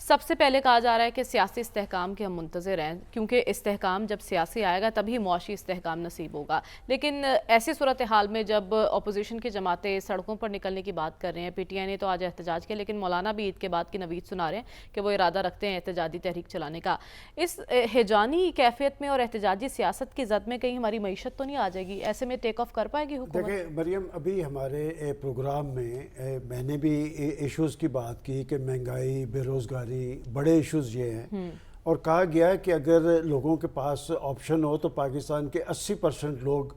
سب سے پہلے کہا جا رہا ہے کہ سیاسی استحکام کے ہم منتظر ہیں کیونکہ استحکام جب سیاسی آئے گا تبھی معاشی استحکام نصیب ہوگا. لیکن ایسی صورتحال میں جب اپوزیشن کی جماعتیں سڑکوں پر نکلنے کی بات کر رہے ہیں، پی ٹی آئی نے تو آج احتجاج کیا، لیکن مولانا بھی عید کے بعد کی نوید سنا رہے ہیں کہ وہ ارادہ رکھتے ہیں احتجاجی تحریک چلانے کا. اس ہیجانی کیفیت میں اور احتجاجی سیاست کی زد میں کہیں ہماری معیشت تو نہیں آ جائے گی؟ ایسے میں ٹیک آف کر پائے گی حکومت؟ دیکھیں مریم، ابھی ہمارے پروگرام میں نے بھی ایشوز کی بات کی کہ مہنگائی، بے روزگاری بڑے ایشوز یہ ہیں، اور کہا گیا ہے کہ اگر لوگوں کے پاس آپشن ہو تو پاکستان کے 80% لوگ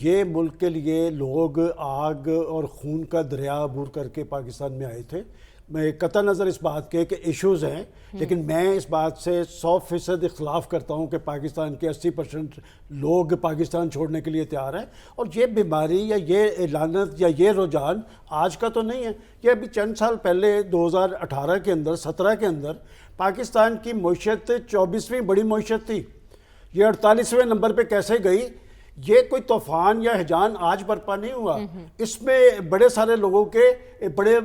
یہ ملک کے لیے لوگ آگ اور خون کا دریا عبور کر کے پاکستان میں آئے تھے. میں قطع نظر اس بات کے کہ ایشوز ہیں، لیکن میں اس بات سے 100% اختلاف کرتا ہوں کہ پاکستان کے 80% لوگ پاکستان چھوڑنے کے لیے تیار ہیں. اور یہ بیماری یا یہ لعنت یا یہ رجحان آج کا تو نہیں ہے، یہ ابھی چند سال پہلے 2018 کے اندر 17 کے اندر پاکستان کی معیشت 24ویں بڑی معیشت تھی. یہ 48ویں نمبر پہ کیسے گئی؟ یہ کوئی طوفان یا ہیجان آج برپا نہیں ہوا، اس میں بڑے سارے لوگوں کے بڑے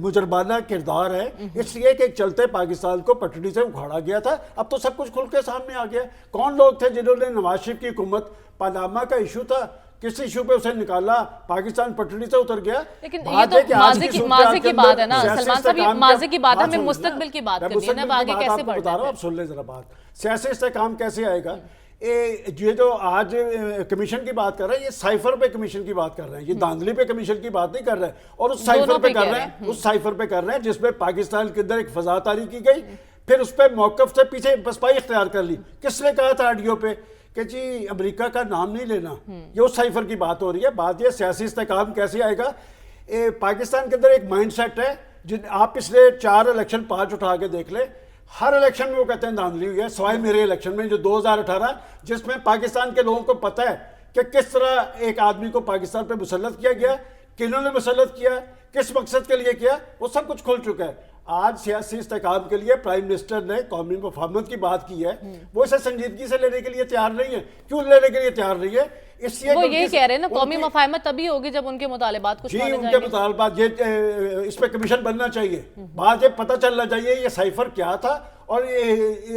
مجرمانہ کردار ہے، اس لیے کہ چلتے پاکستان کو پٹڑی سے اکھاڑا گیا تھا. اب تو سب کچھ کھل کے سامنے آ گیا. کون لوگ تھے جنہوں نے نواز شریف کی حکومت، پاناما کا ایشو تھا، کس ایشو پہ اسے نکالا، پاکستان پٹڑی سے اتر گیا. لیکن یہ تو ماضی کی بات ہے نا سلمان صاحب، یہ ماضی کی بات ہے، ہمیں مستقبل کی بات کرنی ہے نا، آگے کیسے بڑھنا ہے. اب سن لیں ذرا بات، سیاسی استحکام کیسے آئے گا؟ یہ جو آج کمیشن کی بات کر رہے ہیں، یہ سائفر پہ کمیشن کی بات کر رہے ہیں، یہ دھاندلی پہ کمیشن کی بات نہیں کر رہے ہیں، اور اس سائفر پہ کر رہے ہیں، اس سائفر پہ کر رہے ہیں جس میں پاکستان کے اندر ایک فضا طاری کی گئی، پھر اس پہ موقف سے پیچھے پسپائی اختیار کر لی. کس نے کہا تھا آڈیو پہ کہ جی امریکہ کا نام نہیں لینا؟ یہ اس سائفر کی بات ہو رہی ہے. بات یہ سیاسی استحکام کیسے آئے گا؟ پاکستان کے اندر ایک مائنڈ سیٹ ہے، آپ پچھلے 4 الیکشن 5 اٹھا کے دیکھ لیں، ہر الیکشن میں وہ کہتے ہیں دھاندلی ہوئی ہے، سوائے میرے الیکشن میں جو 2018، جس میں پاکستان کے لوگوں کو پتہ ہے کہ کس طرح ایک آدمی کو پاکستان پہ مسلط کیا گیا، کنہوں نے مسلط کیا، کس مقصد کے لیے کیا، وہ سب کچھ کھل چکا ہے. آج سیاسی استحکام کے لیے پرائم منسٹر نے قومی مفاہمت کی بات کی ہے، وہ اسے سنجیدگی سے لینے کے لیے تیار نہیں ہے. کیوں لینے کے لیے تیار نہیں ہے؟ اس لیے وہ یہی کہہ رہے ہیں نا، قومی مفاہمت تبھی ہوگی جب ان کے مطالبات کچھ مانے جائیں گے. ان کے مطالبات، یہ اس پہ کمیشن بننا چاہیے. بات یہ پتہ چلنا چاہیے یہ سائفر کیا تھا، اور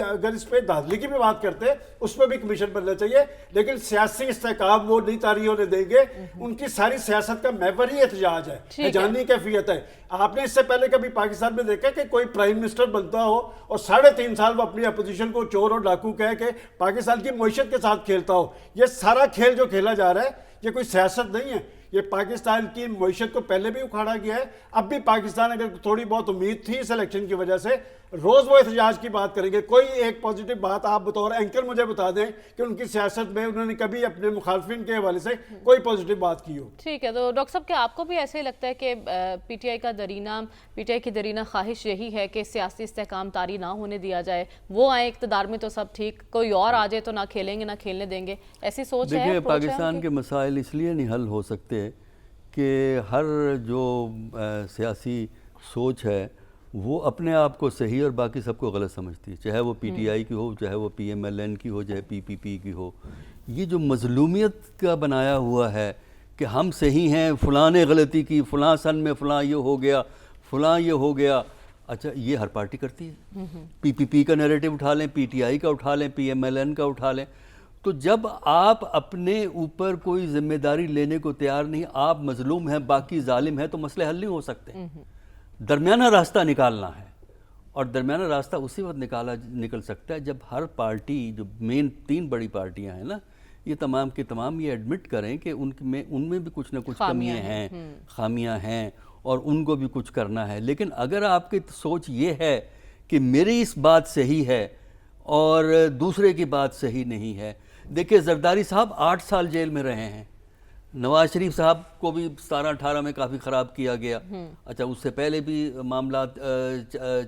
اگر اس پہ دھاندلی کی بھی بات کرتے اس پہ بھی کمیشن بننا چاہیے. لیکن سیاسی استحکام وہ نہیں طاری ہونے دیں گے. ان کی ساری سیاست کا محور ہی احتجاج ہے، ہیجانی کیفیت ہے. آپ نے اس سے پہلے کبھی پاکستان میں دیکھا کہ کوئی پرائم منسٹر بنتا ہو اور 3.5 سال وہ اپنی اپوزیشن کو چور اور ڈاکو کہہ کے پاکستان کی معیشت کے ساتھ کھیلتا ہو؟ یہ سارا کھیل جو کھیلا جا رہا ہے یہ کوئی سیاست نہیں ہے، یہ پاکستان کی معیشت کو پہلے بھی اکھاڑا گیا ہے. اب بھی پاکستان اگر تھوڑی بہت امید تھی اس الیکشن کی وجہ سے، روز وہ احتجاج کی بات کریں گے. کوئی ایک پازیٹیو بات آپ بطور اینکر مجھے بتا دیں کہ ان کی سیاست میں انہوں نے کبھی اپنے مخالفین کے حوالے سے کوئی پازیٹیو بات کی ہو. ٹھیک ہے، تو ڈاکٹر صاحب کیا آپ کو بھی ایسے ہی لگتا ہے کہ پی ٹی آئی کی درینہ خواہش یہی ہے کہ سیاسی استحکام طاری نہ ہونے دیا جائے، وہ آئیں اقتدار میں تو سب ٹھیک، کوئی اور آ جائے تو نہ کھیلیں گے نہ کھیلنے دیں گے، ایسی سوچ ہے؟ دیکھیں پاکستان کے مسائل اس لیے نہیں حل ہو سکتے کہ ہر جو سیاسی سوچ ہے وہ اپنے آپ کو صحیح اور باقی سب کو غلط سمجھتی ہے، چاہے وہ پی ٹی آئی کی ہو، چاہے وہ پی ایم ایل این کی ہو، چاہے پی پی پی کی ہو. یہ جو مظلومیت کا بنایا ہوا ہے کہ ہم صحیح ہیں، فلاں نے غلطی کی، فلاں سن میں فلاں یہ ہو گیا، فلاں یہ ہو گیا. اچھا یہ ہر پارٹی کرتی ہے، پی پی پی کا نیریٹو اٹھا لیں، پی ٹی آئی کا اٹھا لیں، پی ایم ایل این کا اٹھا لیں. تو جب آپ اپنے اوپر کوئی ذمہ داری لینے کو تیار نہیں، آپ مظلوم ہیں باقی ظالم ہیں، تو مسئلے حل نہیں ہو سکتے. درمیانہ راستہ نکالنا ہے، اور درمیانہ راستہ اسی وقت نکل سکتا ہے جب ہر پارٹی، جو مین 3 بڑی پارٹیاں ہیں نا، یہ تمام کے تمام یہ ایڈمٹ کریں کہ ان میں بھی کچھ نہ کچھ کمیاں ہیں، خامیاں ہیں، اور ان کو بھی کچھ کرنا ہے. لیکن اگر آپ کی سوچ یہ ہے کہ میری اس بات صحیح ہے اور دوسرے کی بات صحیح نہیں ہے. دیکھیں زرداری صاحب 8 سال جیل میں رہے ہیں، نواز شریف صاحب کو بھی 17-18 میں کافی خراب کیا گیا. اچھا اس سے پہلے بھی معاملات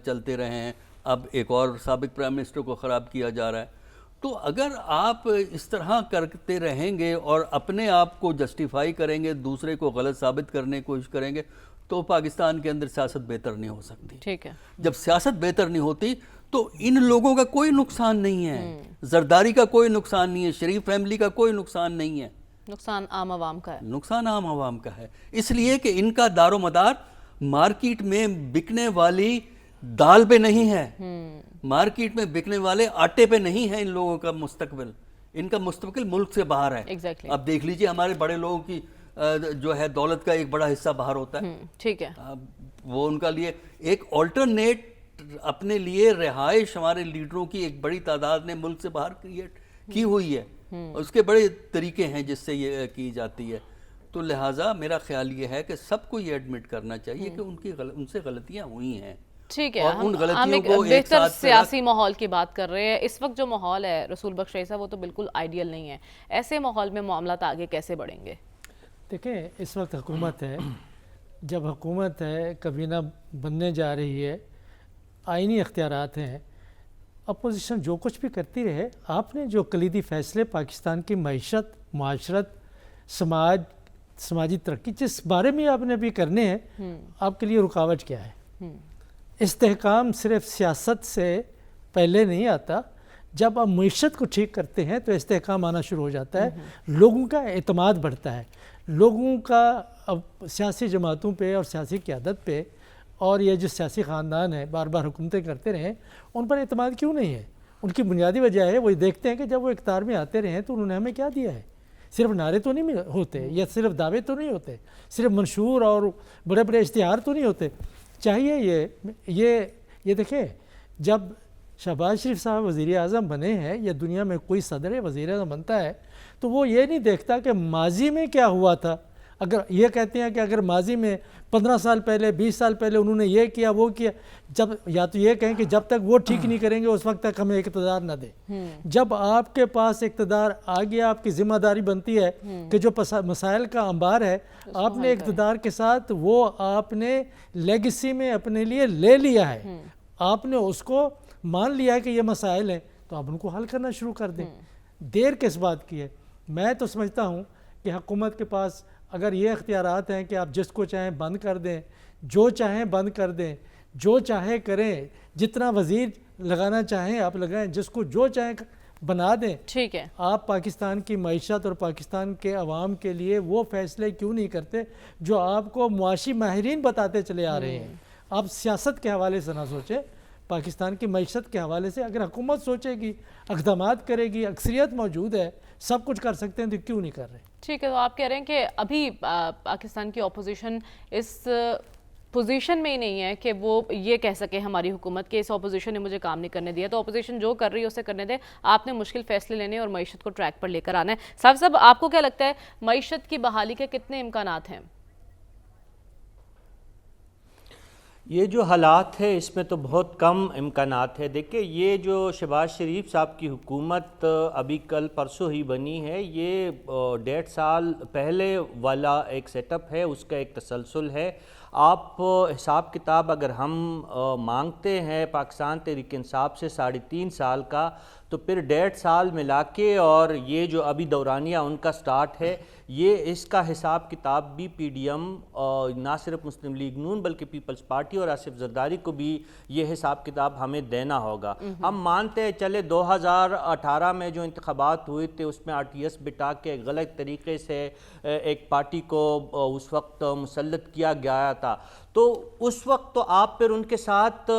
چلتے رہے ہیں، اب ایک اور سابق پرائم منسٹر کو خراب کیا جا رہا ہے. تو اگر آپ اس طرح کرتے رہیں گے اور اپنے آپ کو جسٹیفائی کریں گے، دوسرے کو غلط ثابت کرنے کی کوشش کریں گے، تو پاکستان کے اندر سیاست بہتر نہیں ہو سکتی. ٹھیک ہے، جب سیاست بہتر نہیں ہوتی تو ان لوگوں کا کوئی نقصان نہیں ہے، زرداری کا کوئی نقصان نہیں ہے، شریف فیملی کا کوئی نقصان نہیں ہے، نقصان عام عوام کا ہے. نقصان عام عوام کا ہے، اس لیے کہ ان کا دار و مدار مارکیٹ میں بکنے والی دال پہ نہیں ہے، مارکیٹ میں بکنے والے آٹے پہ نہیں ہے ان لوگوں کا مستقبل، ان کا مستقبل ملک سے باہر ہے۔ Exactly. اب دیکھ لیجئے ہمارے بڑے لوگوں کی جو ہے دولت کا ایک بڑا حصہ باہر ہوتا ہے، ٹھیک ہے، وہ ان کا لیے ایک آلٹرنیٹ اپنے لیے رہائش ہمارے لیڈروں کی ایک بڑی تعداد نے ملک سے باہر کریٹ کی ہوئی ہے، اس کے بڑے طریقے ہیں جس سے یہ کی جاتی ہے۔ تو لہٰذا میرا خیال یہ ہے کہ سب کو یہ ایڈمٹ کرنا چاہیے کہ ان سے غلطیاں ہوئی ہیں۔ ٹھیک ہے، اور ان ہم غلطیوں ایک کو ایک بہتر ساتھ سیاسی ماحول کی بات کر رہے ہیں۔ اس وقت جو ماحول ہے رسول بخش رئیسہ وہ تو بالکل آئیڈیل نہیں ہے، ایسے ماحول میں معاملات آگے کیسے بڑھیں گے؟ دیکھیں اس وقت حکومت ہے، جب حکومت ہے کابینہ بننے جا رہی ہے، آئینی اختیارات ہیں، اپوزیشن جو کچھ بھی کرتی رہے، آپ نے جو کلیدی فیصلے پاکستان کی معیشت، معاشرت، سماجی ترقی جس بارے میں آپ نے ابھی کرنے ہیں، آپ کے لیے رکاوٹ کیا ہے؟ استحکام صرف سیاست سے پہلے نہیں آتا، جب آپ معیشت کو ٹھیک کرتے ہیں تو استحکام آنا شروع ہو جاتا ہے، لوگوں کا اعتماد بڑھتا ہے، لوگوں کا اب سیاسی جماعتوں پہ اور سیاسی قیادت پہ اور یہ جو سیاسی خاندان ہیں بار بار حکومتیں کرتے رہے ان پر اعتماد کیوں نہیں ہے؟ ان کی بنیادی وجہ ہے وہ دیکھتے ہیں کہ جب وہ اقتدار میں آتے رہے تو انہوں نے ہمیں کیا دیا ہے؟ صرف نعرے تو نہیں ہوتے، یا صرف دعوے تو نہیں ہوتے، صرف منشور اور بڑے بڑے اشتہار تو نہیں ہوتے۔ چاہیے یہ دیکھیں، جب شہباز شریف صاحب وزیر اعظم بنے ہیں یا دنیا میں کوئی صدر وزیر اعظم بنتا ہے تو وہ یہ نہیں دیکھتا کہ ماضی میں کیا ہوا تھا۔ اگر یہ کہتے ہیں کہ اگر ماضی میں 15 سال پہلے 20 سال پہلے انہوں نے یہ کیا وہ کیا، جب یا تو یہ کہیں کہ جب تک وہ ٹھیک نہیں کریں گے اس وقت تک ہمیں اقتدار نہ دیں۔ جب آپ کے پاس اقتدار آ گیا، آپ کی ذمہ داری بنتی ہے کہ جو مسائل کا انبار ہے آپ نے اقتدار کے ساتھ وہ آپ نے لیگیسی میں اپنے لیے لے لیا ہے، آپ نے اس کو مان لیا ہے کہ یہ مسائل ہیں، تو آپ ان کو حل کرنا شروع کر دیں۔ دیر کس بات کی ہے؟ میں تو سمجھتا ہوں کہ حکومت کے پاس اگر یہ اختیارات ہیں کہ آپ جس کو چاہیں بند کر دیں، جو چاہیں بند کر دیں، جو چاہیں کریں، جتنا وزیر لگانا چاہیں آپ لگائیں، جس کو جو چاہیں بنا دیں۔ ٹھیک ہے، آپ پاکستان کی معیشت اور پاکستان کے عوام کے لیے وہ فیصلے کیوں نہیں کرتے جو آپ کو معاشی ماہرین بتاتے چلے آ رہے ہیں؟ آپ سیاست کے حوالے سے نہ سوچیں، پاکستان کی معیشت کے حوالے سے اگر حکومت سوچے گی، اقدامات کرے گی، اکثریت موجود ہے، سب کچھ کر سکتے ہیں تو کیوں نہیں کر رہے؟ ٹھیک ہے، تو آپ کہہ رہے ہیں کہ ابھی پاکستان کی اپوزیشن اس پوزیشن میں ہی نہیں ہے کہ وہ یہ کہہ سکے ہماری حکومت کہ اس اپوزیشن نے مجھے کام نہیں کرنے دیا، تو اپوزیشن جو کر رہی ہے اسے کرنے دے، آپ نے مشکل فیصلے لینے اور معیشت کو ٹریک پر لے کر آنا ہے۔ صاحب آپ کو کیا لگتا ہے معیشت کی بحالی کے کتنے امکانات ہیں؟ یہ جو حالات ہے اس میں تو بہت کم امکانات ہے۔ دیکھیں یہ جو شہباز شریف صاحب کی حکومت ابھی کل پرسوں ہی بنی ہے، یہ 1.5 سال پہلے والا ایک سیٹ اپ ہے، اس کا ایک تسلسل ہے۔ آپ حساب کتاب اگر ہم مانگتے ہیں پاکستان تحریک انصاف سے 3.5 سال کا، تو پھر 1.5 سال ملا کے اور یہ جو ابھی دورانیہ ان کا سٹارٹ ہے، یہ اس کا حساب کتاب بھی پی ڈی ایم نہ صرف مسلم لیگ نون بلکہ پیپلز پارٹی اور آصف زرداری کو بھی یہ حساب کتاب ہمیں دینا ہوگا۔ ہم مانتے ہیں چلے 2018 میں جو انتخابات ہوئے تھے اس میں آر ٹی ایس بٹا کے غلط طریقے سے ایک پارٹی کو اس وقت مسلط کیا گیا تھا، تو اس وقت تو آپ پھر ان کے ساتھ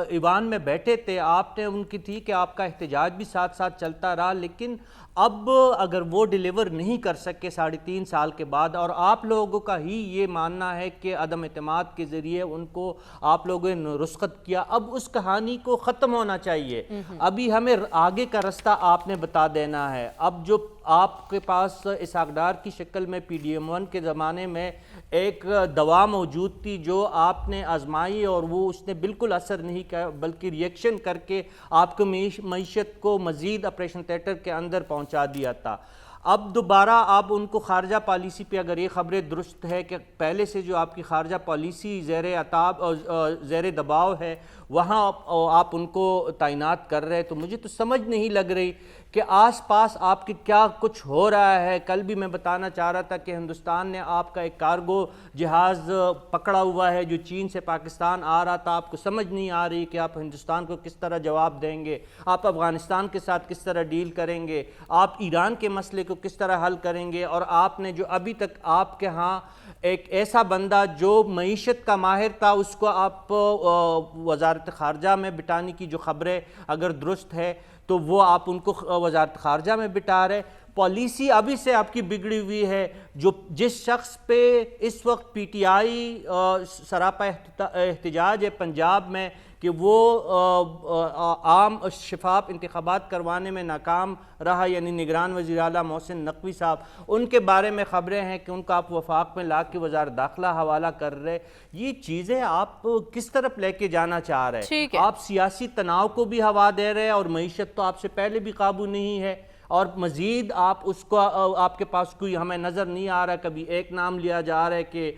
ایوان میں بیٹھے تھے، آپ نے ان کی تھی کہ آپ کا احتجاج بھی ساتھ ساتھ چلتا رہا، لیکن اب اگر وہ ڈیلیور نہیں کر سکے 3.5 سال کے بعد، اور آپ لوگوں کا ہی یہ ماننا ہے کہ عدم اعتماد کے ذریعے ان کو آپ لوگوں نے رخصت کیا، اب اس کہانی کو ختم ہونا چاہیے۔ ابھی ہمیں آگے کا رستہ آپ نے بتا دینا ہے۔ اب جو آپ کے پاس اسحاق ڈار کی شکل میں پی ڈی ایم 1 کے زمانے میں ایک دوا موجود تھی جو آپ نے آزمائی اور وہ اس نے بالکل اثر نہیں کیا، بلکہ ریئیکشن کر کے آپ کو معیشت کو مزید آپریشن تھیٹر کے اندر پہنچا دیا تھا۔ اب دوبارہ آپ ان کو خارجہ پالیسی پہ اگر یہ خبریں درست ہے کہ پہلے سے جو آپ کی خارجہ پالیسی زیر دباؤ ہے وہاں آپ ان کو تعینات کر رہے، تو مجھے تو سمجھ نہیں لگ رہی کہ آس پاس آپ کے کیا کچھ ہو رہا ہے۔ کل بھی میں بتانا چاہ رہا تھا کہ ہندوستان نے آپ کا ایک کارگو جہاز پکڑا ہوا ہے جو چین سے پاکستان آ رہا تھا، آپ کو سمجھ نہیں آ رہی کہ آپ ہندوستان کو کس طرح جواب دیں گے، آپ افغانستان کے ساتھ کس طرح ڈیل کریں گے، آپ ایران کے مسئلے کو کس طرح حل کریں گے، اور آپ نے جو ابھی تک آپ کے ہاں ایک ایسا بندہ جو معیشت کا ماہر تھا اس کو آپ وزارت خارجہ میں بٹانے کی جو خبریں اگر درست ہے تو وہ آپ ان کو وزارت خارجہ میں بٹا رہے. پالیسی ابھی سے آپ کی بگڑی ہوئی ہے. جس شخص پہ اس وقت پی ٹی آئی سراپا احتجاج ہے پنجاب میں کہ وہ عام شفاف انتخابات کروانے میں ناکام رہا، یعنی نگران وزیر اعلیٰ محسن نقوی صاحب، ان کے بارے میں خبریں ہیں کہ ان کا آپ وفاق میں لا کے وزارت داخلہ حوالہ کر رہے. یہ چیزیں آپ کس طرف لے کے جانا چاہ رہے ہیں؟ آپ سیاسی تناؤ کو بھی ہوا دے رہے ہیں اور معیشت تو آپ سے پہلے بھی قابو نہیں ہے، اور مزید آپ اس کو آپ کے پاس کوئی ہمیں نظر نہیں آ رہا. کبھی ایک نام لیا جا رہا ہے کہ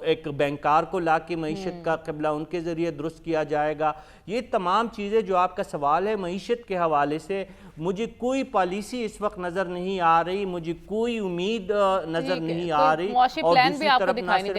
ایک بینکار کو لا کے معیشت کا قبلہ ان کے ذریعے درست کیا جائے گا. یہ تمام چیزیں جو آپ کا سوال ہے معیشت کے حوالے سے، مجھے کوئی پالیسی اس وقت نظر نہیں آ رہی، مجھے کوئی امید نظر نہیں آ رہی. معاشی پلان بھی آپ کو دکھائی نہیں